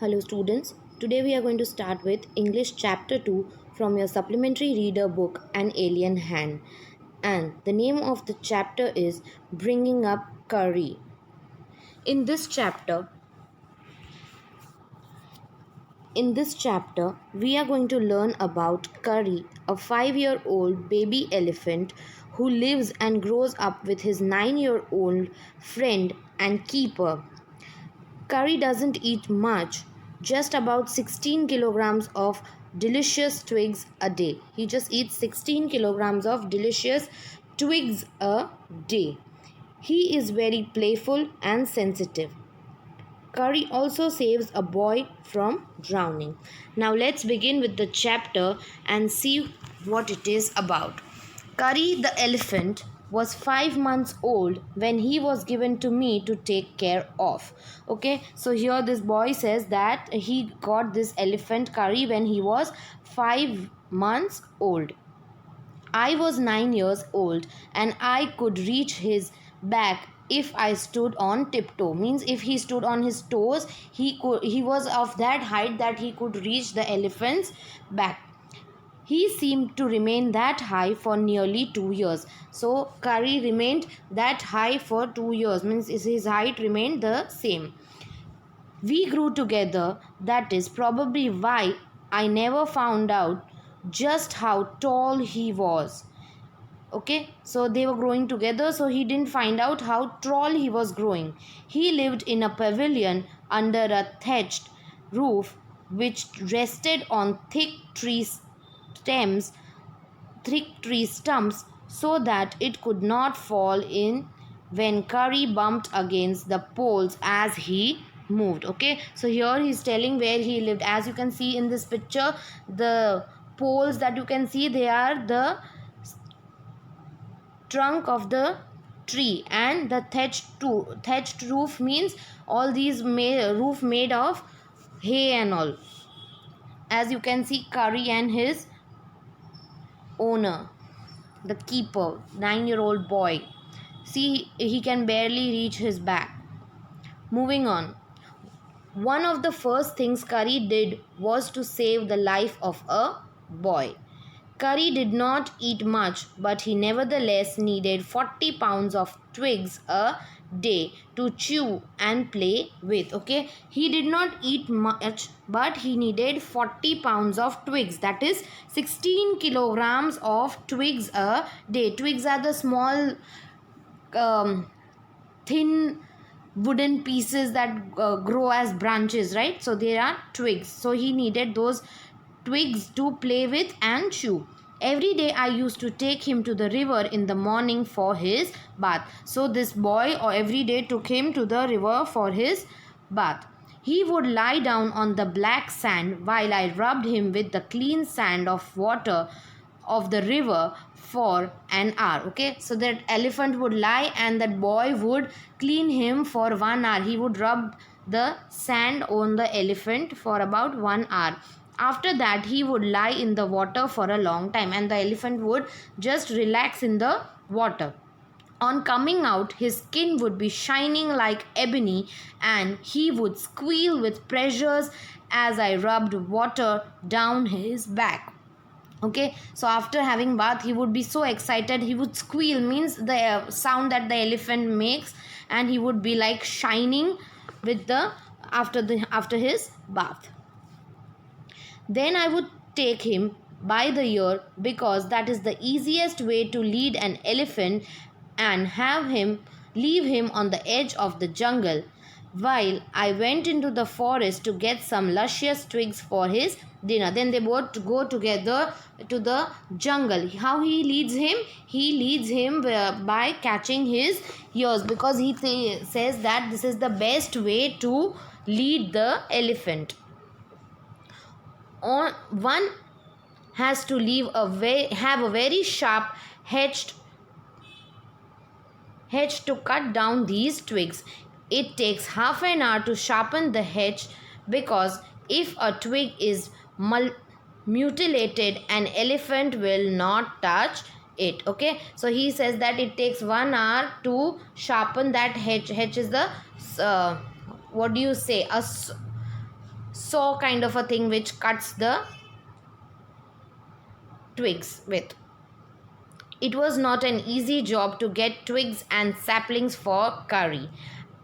Hello students, today we are going to start with English chapter 2 from your supplementary reader book An Alien Hand, and the name of the chapter is Bringing Up Kari. In this chapter, we are going to learn about Kari, a 5-year-old baby elephant who lives and grows up with his 9-year-old friend and keeper. Kari doesn't eat much, just about 16 kilograms of delicious twigs a day. He just eats 16 kilograms of delicious twigs a day. He is very playful and sensitive. Kari also saves a boy from drowning. Now let's begin with the chapter and see what it is about. Kari the elephant was 5 months old when he was given to me to take care of. Okay, so here this boy says that he got this elephant Kari when he was 5 months old. I was 9 years old and I could reach his back if I stood on tiptoe. Means if he stood on his toes, he was of that height that he could reach the elephant's back. He seemed to remain that high for nearly 2 years. So Kari remained that high for 2 years. Means his height remained the same. We grew together. That is probably why I never found out just how tall he was. Okay, so they were growing together, so he didn't find out how tall he was growing. He lived in a pavilion under a thatched roof which rested on thick tree stumps so that it could not fall in when Kari bumped against the poles as he moved. Okay, so here he's telling where he lived. As you can see in this picture, the poles that you can see, they are the trunk of the tree, and the thatched roof means all these roof made of hay and all. As you can see, Kari and his owner, the keeper, 9-year-old boy, see he can barely reach his back. Moving on, one of the first things Kari did was to save the life of a boy. Kari did not eat much, but he nevertheless needed 40 pounds of twigs a day to chew and play with. Okay, he did not eat much, but he needed 40 pounds of twigs. That is 16 kilograms of twigs a day. Twigs are the small, thin wooden pieces that grow as branches, right? So they are twigs. So he needed those twigs to play with and chew. Every day I used to take him to the river in the morning for his bath. So this boy every day took him to the river for his bath. He would lie down on the black sand while I rubbed him with the clean sand of water of the river for an hour. Okay, so that elephant would lie and that boy would clean him for 1 hour. He would rub the sand on the elephant for about 1 hour. After that, he would lie in the water for a long time and the elephant would just relax in the water. On coming out, his skin would be shining like ebony and he would squeal with pleasures as I rubbed water down his back. Okay, so after having bath, he would be so excited. He would squeal, means the sound that the elephant makes, and he would be like shining with the after his bath. Then I would take him by the ear, because that is the easiest way to lead an elephant, and leave him on the edge of the jungle while I went into the forest to get some luscious twigs for his dinner. Then they both go together to the jungle. How he leads him? He leads him by catching his ears, because he says that this is the best way to lead the elephant. One has to have a very sharp hedge to cut down these twigs. It takes half an hour to sharpen the hedge, because if a twig is mutilated, an elephant will not touch it. Okay, so he says that it takes 1 hour to sharpen that hedge. Hedge is the what do you say, a saw kind of a thing which cuts the twigs with. It was not an easy job to get twigs and saplings for curry.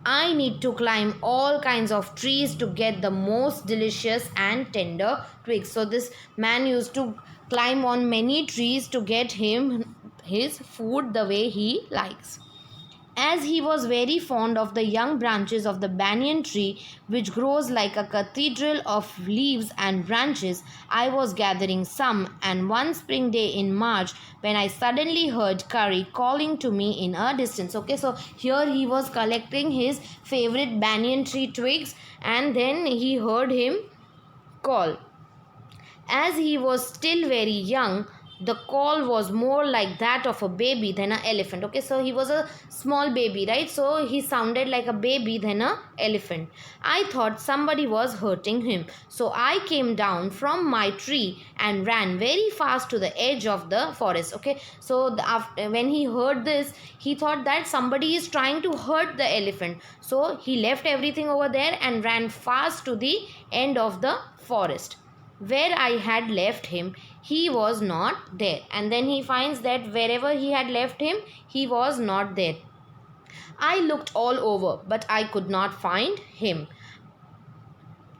I need to climb all kinds of trees to get the most delicious and tender twigs. So this man used to climb on many trees to get him his food the way he likes. As he was very fond of the young branches of the banyan tree, which grows like a cathedral of leaves and branches, I was gathering some, and one spring day in March, when I suddenly heard Kari calling to me in a distance. Okay, so here he was collecting his favorite banyan tree twigs, and then he heard him call. As he was still very young, the call was more like that of a baby than an elephant. Okay, so he was a small baby, right? So he sounded like a baby than an elephant. I thought somebody was hurting him. So I came down from my tree and ran very fast to the edge of the forest. Okay, so when he heard this, he thought that somebody is trying to hurt the elephant. So he left everything over there and ran fast to the end of the forest. Where I had left him, he was not there. And then he finds that wherever he had left him, he was not there. I looked all over, but I could not find him.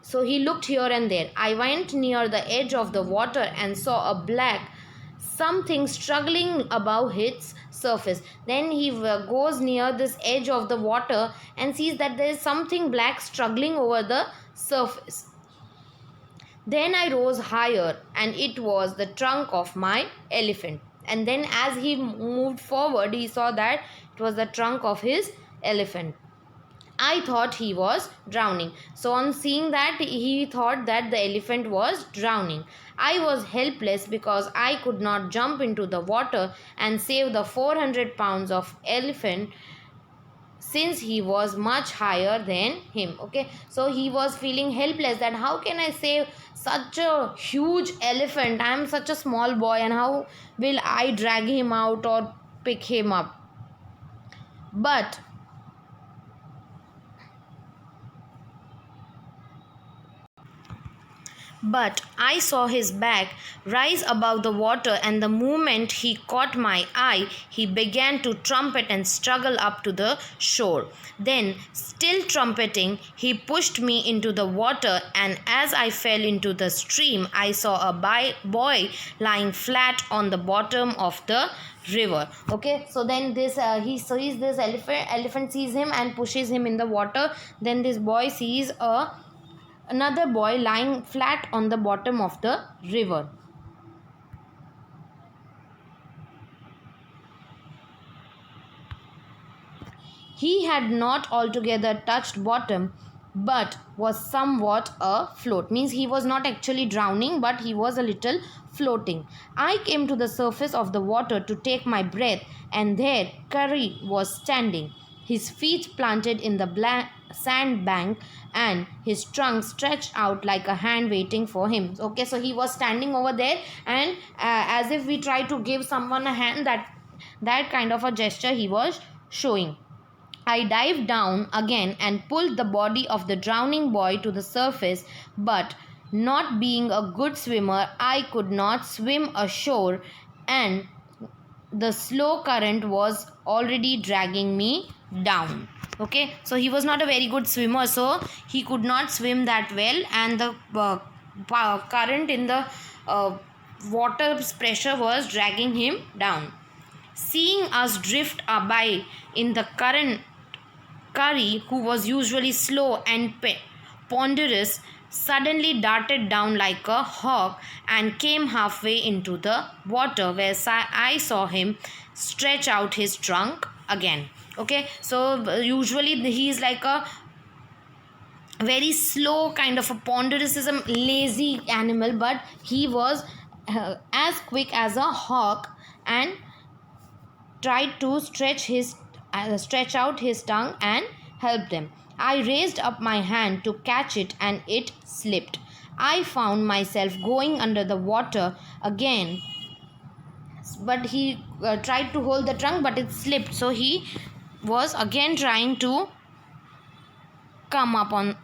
So he looked here and there. I went near the edge of the water and saw a black something struggling above its surface. Then he goes near this edge of the water and sees that there is something black struggling over the surface. Then I rose higher, and it was the trunk of my elephant. And then as he moved forward, he saw that it was the trunk of his elephant. I thought he was drowning. So on seeing that, he thought that the elephant was drowning. I was helpless because I could not jump into the water and save the 400 pounds of elephant, since he was much higher than him. Okay, so he was feeling helpless, that how can I save such a huge elephant? I am such a small boy, and how will I drag him out or pick him up? But I saw his back rise above the water, and the moment he caught my eye, he began to trumpet and struggle up to the shore. Then, still trumpeting, he pushed me into the water, and as I fell into the stream, I saw a boy lying flat on the bottom of the river. Okay, so then he sees this elephant sees him and pushes him in the water. Then this boy sees another boy lying flat on the bottom of the river. He had not altogether touched bottom, but was somewhat afloat. Means he was not actually drowning, but he was a little floating. I came to the surface of the water to take my breath, and there Kari was standing, his feet planted in the black sand bank, and his trunk stretched out like a hand waiting for him. Okay, so he was standing over there, and as if we try to give someone a hand, that kind of a gesture he was showing. I dived down again and pulled the body of the drowning boy to the surface, but not being a good swimmer, I could not swim ashore, and the slow current was already dragging me down. Okay, so he was not a very good swimmer, so he could not swim that well, and the current in the water's pressure was dragging him down. Seeing us drift by in the current, Kari, who was usually slow and ponderous, suddenly darted down like a hawk and came halfway into the water, where I saw him stretch out his trunk again. Okay, so usually he is like a very slow kind of a ponderous, lazy animal, but he was as quick as a hawk and tried to stretch out his tongue and help them. I raised up my hand to catch it, and it slipped. I found myself going under the water again, but he tried to hold the trunk, but it slipped, so he was again trying to come up on.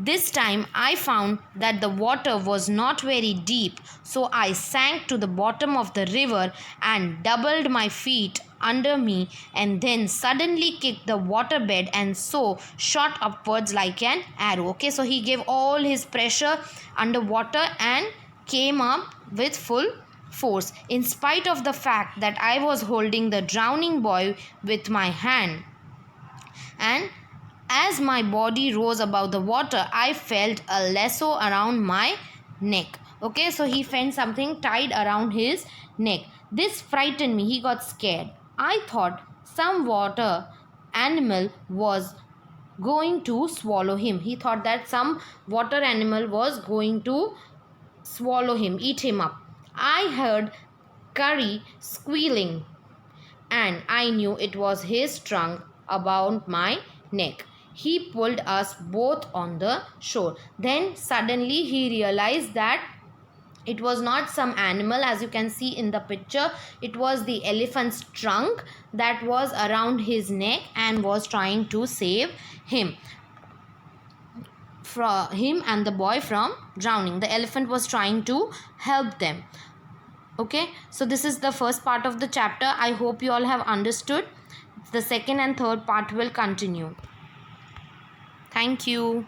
This time I found that the water was not very deep, so I sank to the bottom of the river and doubled my feet under me, and then suddenly kicked the waterbed and so shot upwards like an arrow. Okay, so he gave all his pressure underwater and came up with full force, in spite of the fact that I was holding the drowning boy with my hand. And as my body rose above the water, I felt a lasso around my neck. Okay, so he felt something tied around his neck. This frightened me. He got scared. I thought some water animal was going to swallow him. He thought that some water animal was going to swallow him, eat him up. I heard Kari squealing, and I knew it was his trunk about my neck. He pulled us both on the shore. Then suddenly he realized that it was not some animal, as you can see in the picture. It was the elephant's trunk that was around his neck and was trying to save him and the boy from drowning. The elephant was trying to help them. Okay, so this is the first part of the chapter. I hope you all have understood. The second and third part will continue. Thank you.